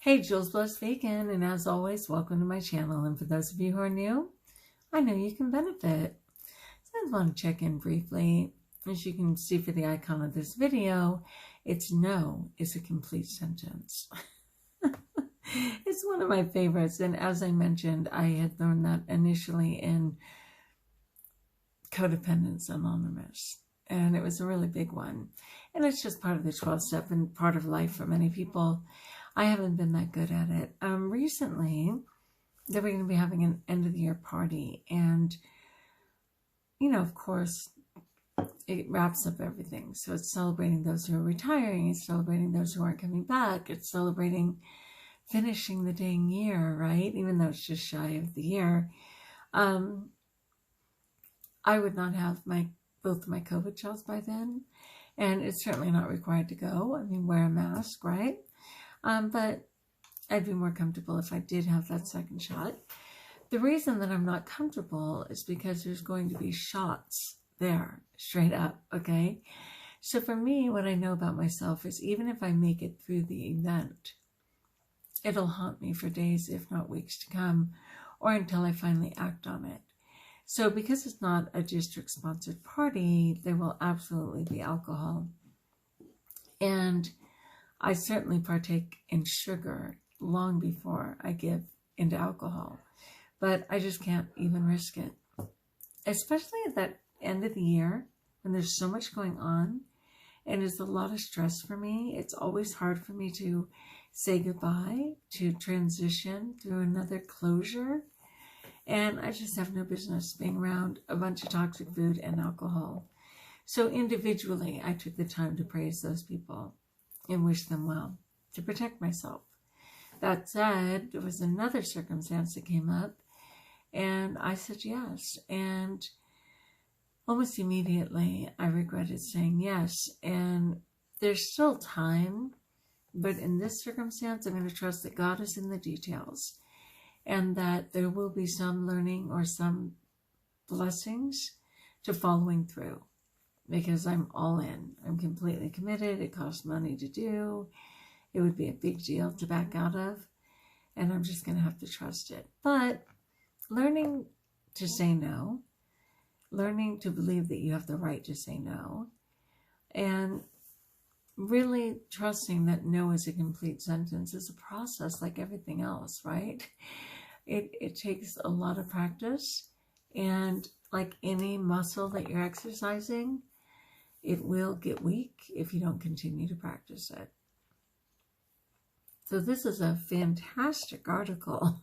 Hey, JulesBlessedVegan, and as always, welcome to my channel. And for those of you who are new, I know you can benefit. So I just want to check in briefly. As you can see for the icon of this video, it's no is a complete sentence. It's one of my favorites, and as I mentioned, I had learned that initially in CoDependents Anonymous, and it was a really big one. And it's just part of the 12-step and part of life for many people. I haven't been that good at it. Recently, they were going to be having an end-of-the-year party, and, you know, of course, it wraps up everything. So it's celebrating those who are retiring, it's celebrating those who aren't coming back, it's celebrating finishing the dang year, right? Even though it's just shy of the year. I would not have both my COVID shots by then, and it's certainly not required to go. I mean, wear a mask, right? But I'd be more comfortable if I did have that second shot. The reason that I'm not comfortable is because there's going to be shots there, straight up, okay? So for me, what I know about myself is even if I make it through the event, it'll haunt me for days, if not weeks to come, or until I finally act on it. So because it's not a district-sponsored party, there will absolutely be alcohol. And I certainly partake in sugar long before I give into alcohol, but I just can't even risk it. Especially at that end of the year when there's so much going on and it's a lot of stress for me. It's always hard for me to say goodbye, to transition through another closure. And I just have no business being around a bunch of toxic food and alcohol. So individually, I took the time to praise those people and wish them well, to protect myself. That said, there was another circumstance that came up, and I said yes. And almost immediately, I regretted saying yes. And there's still time, but in this circumstance, I'm going to trust that God is in the details, and that there will be some learning or some blessings to following through. Because I'm all in. I'm completely committed. It costs money to do. It would be a big deal to back out of. And I'm just going to have to trust it. But learning to say no, learning to believe that you have the right to say no, and really trusting that no is a complete sentence is a process like everything else, right? It takes a lot of practice. And like any muscle that you're exercising, it will get weak if you don't continue to practice it. So this is a fantastic article.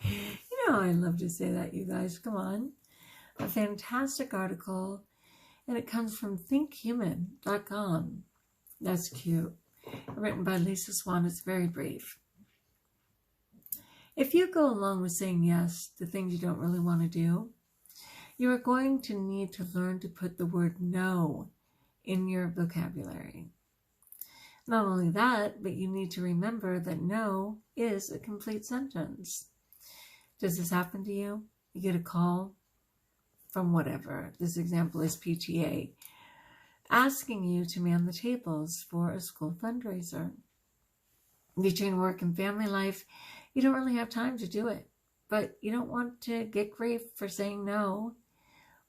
You know, I love to say that, you guys. Come on. A fantastic article. And it comes from thinkhuman.com. That's cute. Written by Lisa Swan. It's very brief. If you go along with saying yes to things you don't really want to do, you are going to need to learn to put the word no in your vocabulary. Not only that, but you need to remember that no is a complete sentence. Does this happen to you? You get a call from whatever. This example is PTA, asking you to man the tables for a school fundraiser. Between work and family life, you don't really have time to do it, but you don't want to get grief for saying no,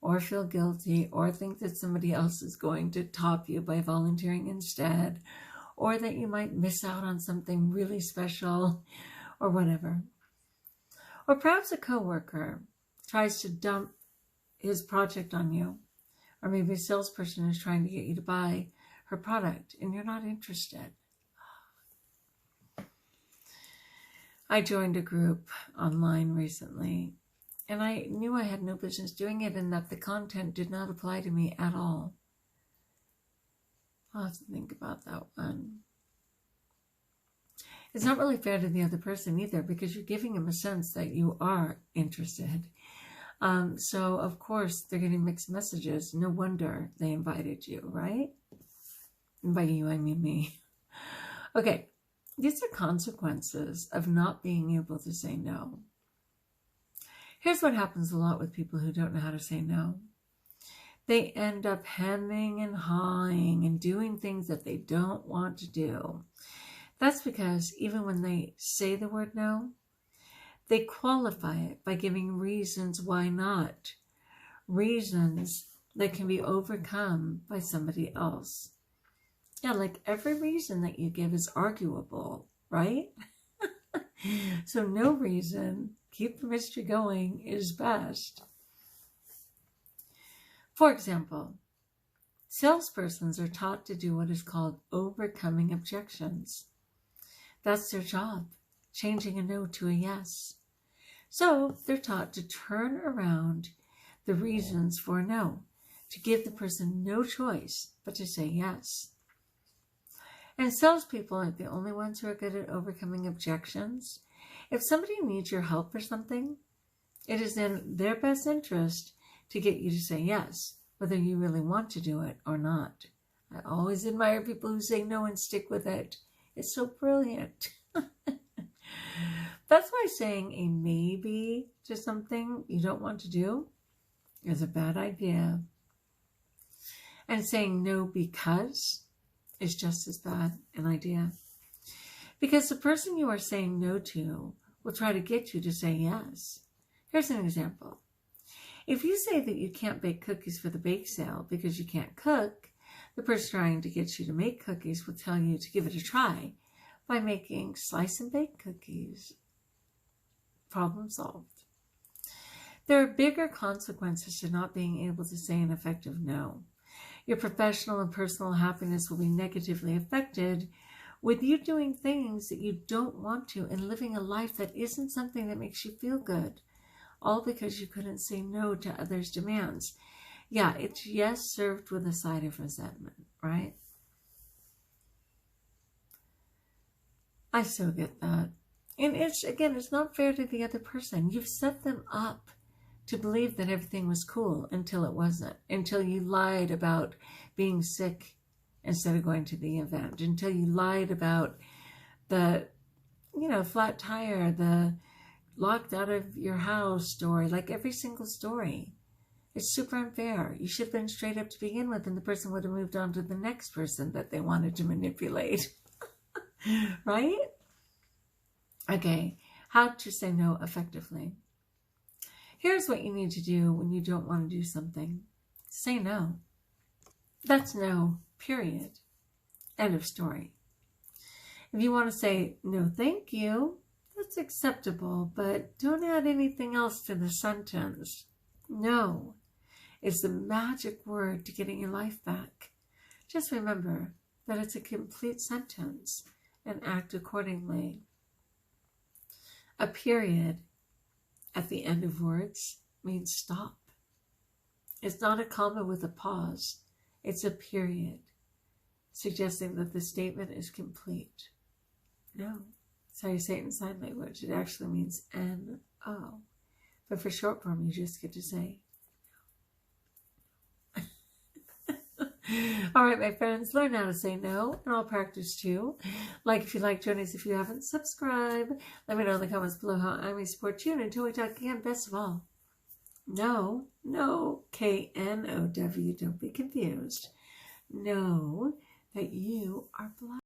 or feel guilty, or think that somebody else is going to top you by volunteering instead, or that you might miss out on something really special, or whatever. Or perhaps a coworker tries to dump his project on you, or maybe a salesperson is trying to get you to buy her product, and you're not interested. I joined a group online recently, and I knew I had no business doing it and that the content did not apply to me at all. I'll have to think about that one. It's not really fair to the other person either, because you're giving them a sense that you are interested. So, of course, they're getting mixed messages. No wonder they invited you, right? And by you, I mean me. Okay, these are consequences of not being able to say no. Here's what happens a lot with people who don't know how to say no. They end up hemming and hawing and doing things that they don't want to do. That's because even when they say the word no, they qualify it by giving reasons why not. Reasons that can be overcome by somebody else. Yeah, like every reason that you give is arguable, right? So no reason, keep the mystery going, is best. For example, salespersons are taught to do what is called overcoming objections. That's their job, changing a no to a yes. So they're taught to turn around the reasons for a no, to give the person no choice but to say yes. And salespeople aren't the only ones who are good at overcoming objections. If somebody needs your help for something, it is in their best interest to get you to say yes, whether you really want to do it or not. I always admire people who say no and stick with it. It's so brilliant. That's why saying a maybe to something you don't want to do is a bad idea. And saying no because is just as bad an idea. Because the person you are saying no to will try to get you to say yes. Here's an example. If you say that you can't bake cookies for the bake sale because you can't cook, the person trying to get you to make cookies will tell you to give it a try by making slice and bake cookies. Problem solved. There are bigger consequences to not being able to say an effective no. Your professional and personal happiness will be negatively affected with you doing things that you don't want to and living a life that isn't something that makes you feel good, all because you couldn't say no to others' demands. Yeah, it's yes served with a side of resentment, right? I so get that. And it's not fair to the other person. You've set them up to believe that everything was cool until it wasn't, until you lied about being sick instead of going to the event, until you lied about the, flat tire, the locked out of your house story, like every single story. It's super unfair. You should have been straight up to begin with, and the person would have moved on to the next person that they wanted to manipulate. Right? Okay, how to say no effectively. Here's what you need to do when you don't want to do something. Say no. That's no, period. End of story. If you want to say no thank you, that's acceptable, but don't add anything else to the sentence. No is the magic word to getting your life back. Just remember that it's a complete sentence and act accordingly. A period at the end of words means stop. It's not a comma with a pause. It's a period, suggesting that the statement is complete. No. That's how you say it in sign language. It actually means N-O. But for short form, you just get to say no. All right, my friends, learn how to say no, and I'll practice too. Like if you like, join us if you haven't. Subscribe. Let me know in the comments below how I may support you. And until we talk again, best of all, no, K-N-O-W, don't be confused. Know that you are blessed.